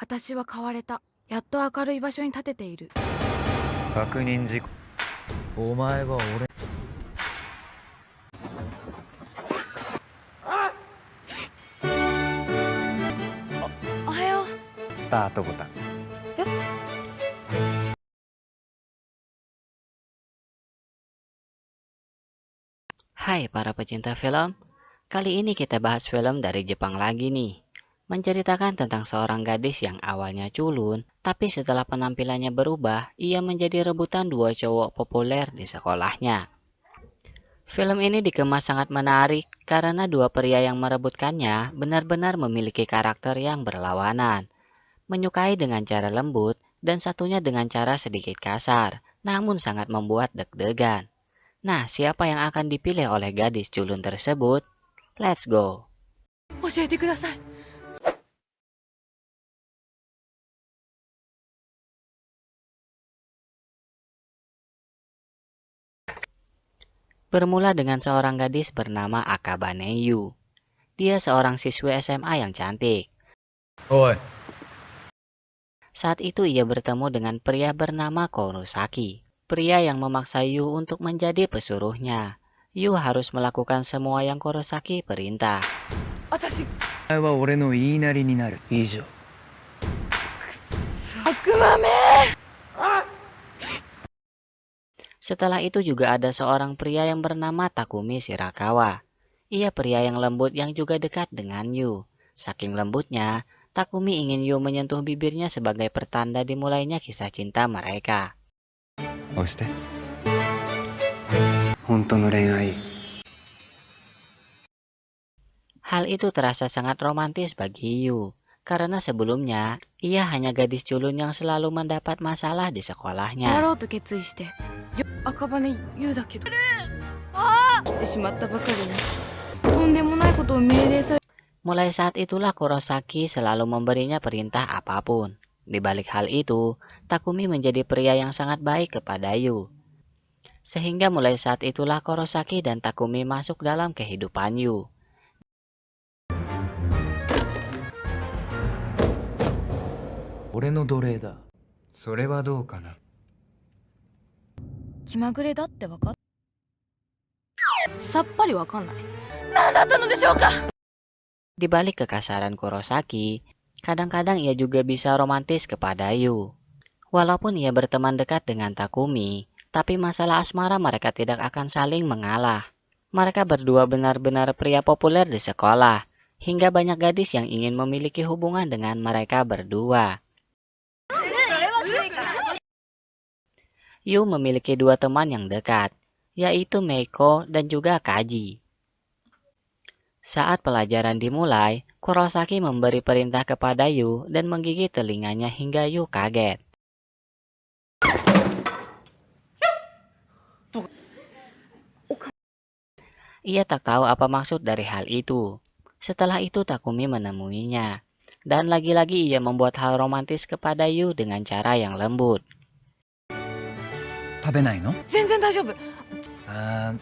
私は変われた。やっと明るい場所に立てている。確認事項。お前は俺。おはよう。スタートボタン。Hai para pecinta film, kali ini kita bahas film dari Jepang lagi nih. Menceritakan tentang seorang gadis yang awalnya culun, tapi setelah penampilannya berubah, ia menjadi rebutan dua cowok populer di sekolahnya. Film ini dikemas sangat menarik karena dua pria yang merebutkannya benar-benar memiliki karakter yang berlawanan. Menyukai dengan cara lembut dan satunya dengan cara sedikit kasar, namun sangat membuat deg-degan. Nah, siapa yang akan dipilih oleh gadis culun tersebut? Let's go! 教えてください。Bermula dengan seorang gadis bernama Akabane Yu. Dia seorang siswi SMA yang cantik. Oi. Saat itu ia bertemu dengan pria bernama Kurosaki. Pria yang memaksa Yu untuk menjadi pesuruhnya. Yu harus melakukan semua yang Kurosaki perintah. 私、お前は俺の言いなりになる。以上。悪魔め。 Setelah itu juga ada seorang pria yang bernama Takumi Shirakawa. Ia pria yang lembut yang juga dekat dengan Yu. Saking lembutnya, Takumi ingin Yu menyentuh bibirnya sebagai pertanda dimulainya kisah cinta mereka. 押して。本当の恋愛。 Hal itu terasa sangat romantis bagi Yu. Karena sebelumnya, ia hanya gadis culun yang selalu mendapat masalah di や sekolahnya. ろうと決意して。赤羽優だけど。切ってしまったばかりに。とんでもないことを命令され。 Mulai saat itulah Kurosaki selalu memberinya perintah apapun. Di balik hal itu, Takumi menjadi pria yang sangat baik kepada Yu. Sehingga mulai saat itulah Kurosaki dan Takumi masuk dalam kehidupan Yu. 俺の奴隷だ。それはどうかな。気まぐれだって分かっ。さっぱり分かんない。何だったのでしょうか。 Di balik kekasaran Kurosaki, kadang-kadang ia juga bisa romantis kepada Yu. Walaupun ia berteman dekat dengan Takumi, tapi masalah asmara mereka tidak akan saling mengalah. Mereka berdua benar-benar pria populer di sekolah, hingga banyak gadis yang ingin memiliki hubungan dengan mereka berdua. Yu memiliki dua teman yang dekat, yaitu Meiko dan juga Kaji. Saat pelajaran dimulai, Kurosaki memberi perintah kepada Yu dan menggigit telinganya hingga Yu kaget. Ia tak tahu apa maksud dari hal itu. Setelah itu Takumi menemuinya. Dan lagi-lagi ia membuat hal romantis kepada Yu dengan cara yang lembut. 食べないの？全然大丈夫。あー。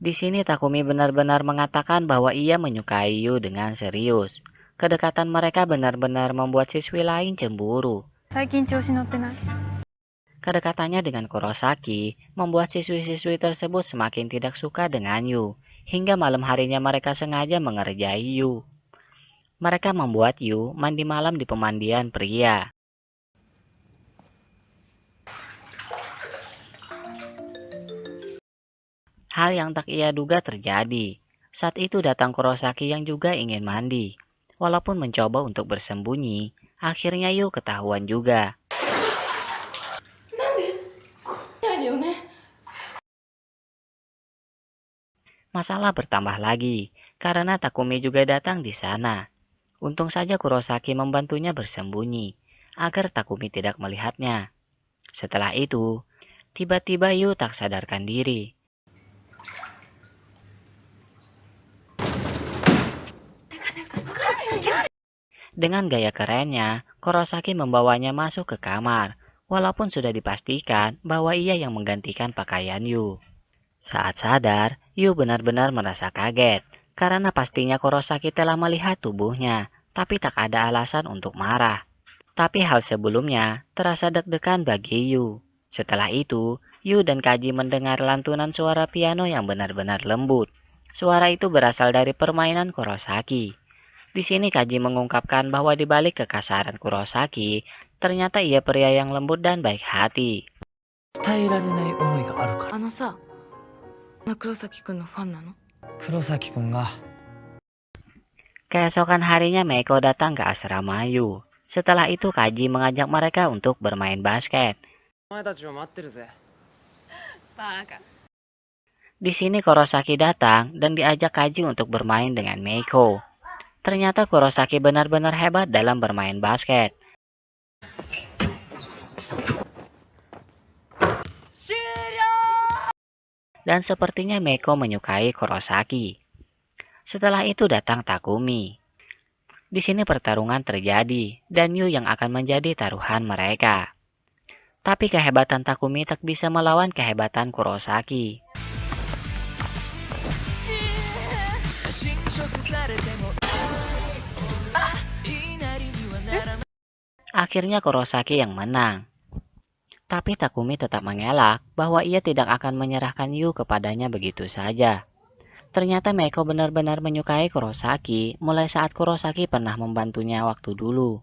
Di sini Takumi benar-benar mengatakan bahwa ia menyukai Yu dengan serius. Kedekatan mereka benar-benar membuat siswi lain cemburu. 最近調子乗ってない。 Kedekatannya dengan Kurosaki membuat siswi-siswi tersebut semakin tidak suka dengan Yu. Hingga malam harinya mereka sengaja mengerjai Yu. Mereka membuat Yu mandi malam di pemandian pria. Hal yang tak ia duga terjadi. Saat itu datang Kurosaki yang juga ingin mandi. Walaupun mencoba untuk bersembunyi, akhirnya Yu ketahuan juga. Masalah bertambah lagi, karena Takumi juga datang di sana. Untung saja Kurosaki membantunya bersembunyi, agar Takumi tidak melihatnya. Setelah itu, tiba-tiba Yu tak sadarkan diri. Dengan gaya kerennya, Kurosaki membawanya masuk ke kamar, walaupun sudah dipastikan bahwa ia yang menggantikan pakaian Yu. Saat sadar, Yu benar-benar merasa kaget, karena pastinya Kurosaki telah melihat tubuhnya, tapi tak ada alasan untuk marah. Tapi hal sebelumnya terasa deg-degan bagi Yu. Setelah itu, Yu dan Kaji mendengar lantunan suara piano yang benar-benar lembut. Suara itu berasal dari permainan Kurosaki. Di sini Kaji mengungkapkan bahwa di balik kekasaran Kurosaki, ternyata ia pria yang lembut dan baik hati. 伝えられない思いがあるから。さ、黒崎くんのファンなの？黒崎くんが Keesokan harinya Meiko datang ke asrama Yu. Setelah itu Kaji mengajak mereka untuk bermain basket. Di sini Kurosaki datang dan diajak Kaji untuk bermain dengan Meiko. Ternyata Kurosaki benar-benar hebat dalam bermain basket. Dan sepertinya Meiko menyukai Kurosaki. Setelah itu datang Takumi. Di sini pertarungan terjadi dan Yu yang akan menjadi taruhan mereka. Tapi kehebatan Takumi tak bisa melawan kehebatan Kurosaki. Akhirnya Kurosaki yang menang. Tapi Takumi tetap mengelak bahwa ia tidak akan menyerahkan Yu kepadanya begitu saja. Ternyata Meiko benar-benar menyukai Kurosaki mulai saat Kurosaki pernah membantunya waktu dulu.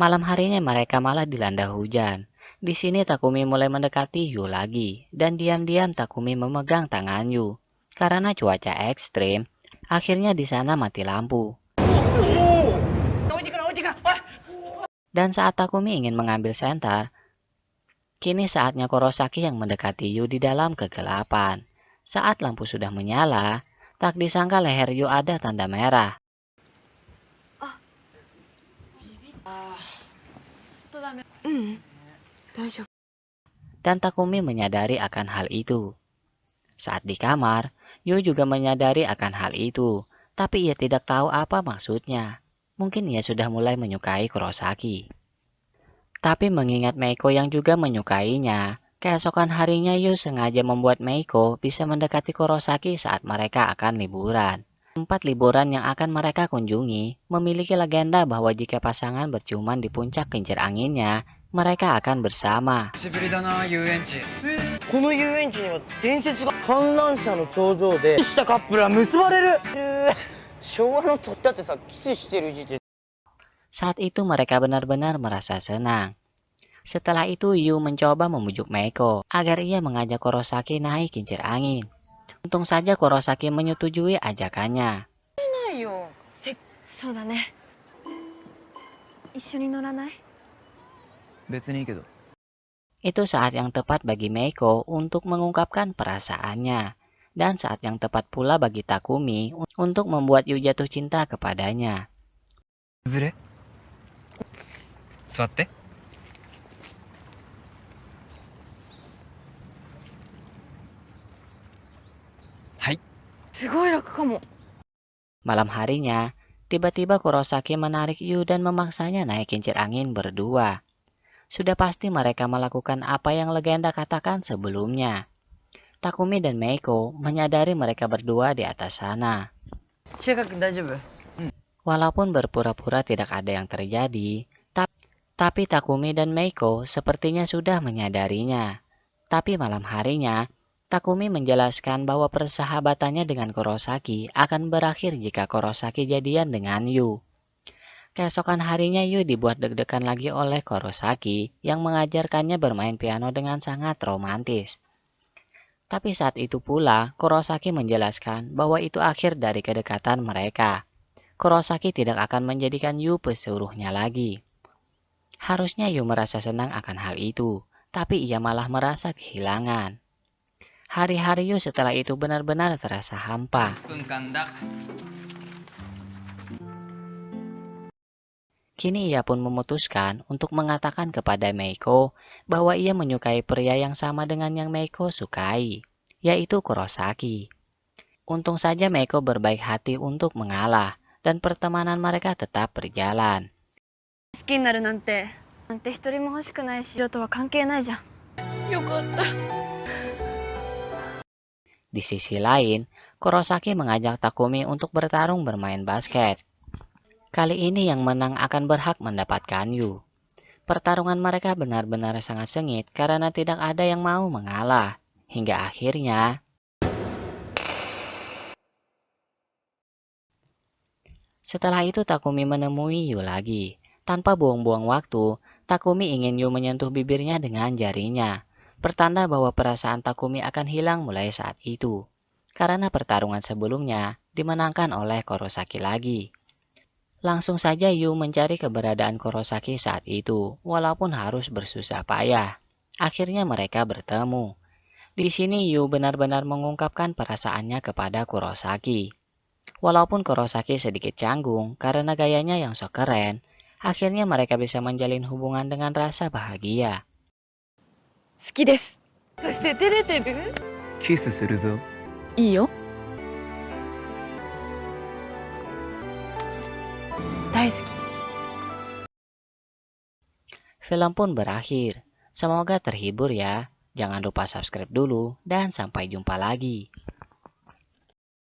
Malam harinya mereka malah dilanda hujan. Di sini Takumi mulai mendekati Yu lagi, dan diam-diam Takumi memegang tangan Yu. Karena cuaca ekstrim, akhirnya di sana mati lampu. Dan saat Takumi ingin mengambil senter, kini saatnya Kurosaki yang mendekati Yu di dalam kegelapan. Saat lampu sudah menyala, tak disangka leher Yu ada tanda merah. Dan Takumi menyadari akan hal itu. Saat di kamar, Yu juga menyadari akan hal itu, tapi ia tidak tahu apa maksudnya. Mungkin ia sudah mulai menyukai Kurosaki. Tapi mengingat Meiko yang juga menyukainya, keesokan harinya Yu sengaja membuat Meiko bisa mendekati Kurosaki saat mereka akan liburan. Tempat liburan yang akan mereka kunjungi memiliki legenda bahwa jika pasangan berciuman di puncak kincir anginnya, mereka akan bersama. この遊園地には伝説が観覧車の頂上でキスしたカップルは結ばれる昭和の時だってさキスしてる時点 Saat itu mereka benar-benar merasa senang. Setelah itu Yu mencoba memujuk Meiko agar ia mengajak Kurosaki naik kincir angin. Untung saja Kurosaki menyetujui ajakannya. そうだね一緒に乗らない別にいいけど。 Itu saat yang tepat bagi Meiko untuk mengungkapkan perasaannya. Dan saat yang tepat pula bagi Takumi untuk membuat Yu jatuh cinta kepadanya. ずれ座って はい。 すごい楽かも。 Malam harinya, tiba-tiba Kurosaki menarik Yu dan memaksanya naik kincir angin berdua. Sudah pasti mereka melakukan apa yang legenda katakan sebelumnya. Takumi dan Meiko menyadari mereka berdua di atas sana. シェカ君大丈夫 Walaupun berpura-pura tidak ada yang terjadi, tapi Takumi dan Meiko sepertinya sudah menyadarinya. Tapi malam harinya, Takumi menjelaskan bahwa persahabatannya dengan Kurosaki akan berakhir jika Kurosaki jadian dengan Yu. Keesokan harinya Yu dibuat deg-degan lagi oleh Kurosaki yang mengajarkannya bermain piano dengan sangat romantis. Tapi saat itu pula Kurosaki menjelaskan bahwa itu akhir dari kedekatan mereka. Kurosaki tidak akan menjadikan Yu pesuruhnya lagi. Harusnya Yu merasa senang akan hal itu, tapi ia malah merasa kehilangan. Hari-hari Yu setelah itu benar-benar terasa hampa. Kini ia pun memutuskan untuk mengatakan kepada Meiko bahwa ia menyukai pria yang sama dengan yang Meiko sukai, yaitu Kurosaki. Untung saja Meiko berbaik hati untuk mengalah, dan pertemanan mereka tetap berjalan. 好きになるなんてなんて一人も欲しくないし、色とは関係ないじゃん。よかった。 Di sisi lain, Kurosaki mengajak Takumi untuk bertarung bermain basket. Kali ini yang menang akan berhak mendapatkan Yu. Pertarungan mereka benar-benar sangat sengit karena tidak ada yang mau mengalah. Hingga akhirnya setelah itu Takumi menemui Yu lagi. Tanpa buang-buang waktu, Takumi ingin Yu menyentuh bibirnya dengan jarinya. Pertanda bahwa perasaan Takumi akan hilang mulai saat itu. Karena pertarungan sebelumnya dimenangkan oleh Kurosaki lagi. Langsung saja Yu mencari keberadaan Kurosaki saat itu, walaupun harus bersusah payah. Akhirnya mereka bertemu. Di sini Yu benar-benar mengungkapkan perasaannya kepada Kurosaki. Walaupun Kurosaki sedikit canggung karena gayanya yang sok keren, akhirnya mereka bisa menjalin hubungan dengan rasa bahagia. 好きです。そして照れてる？キスするぞ。いいよ。大好き。 Film pun berakhir. Semoga terhibur ya. Jangan lupa subscribe dulu dan sampai jumpa lagi.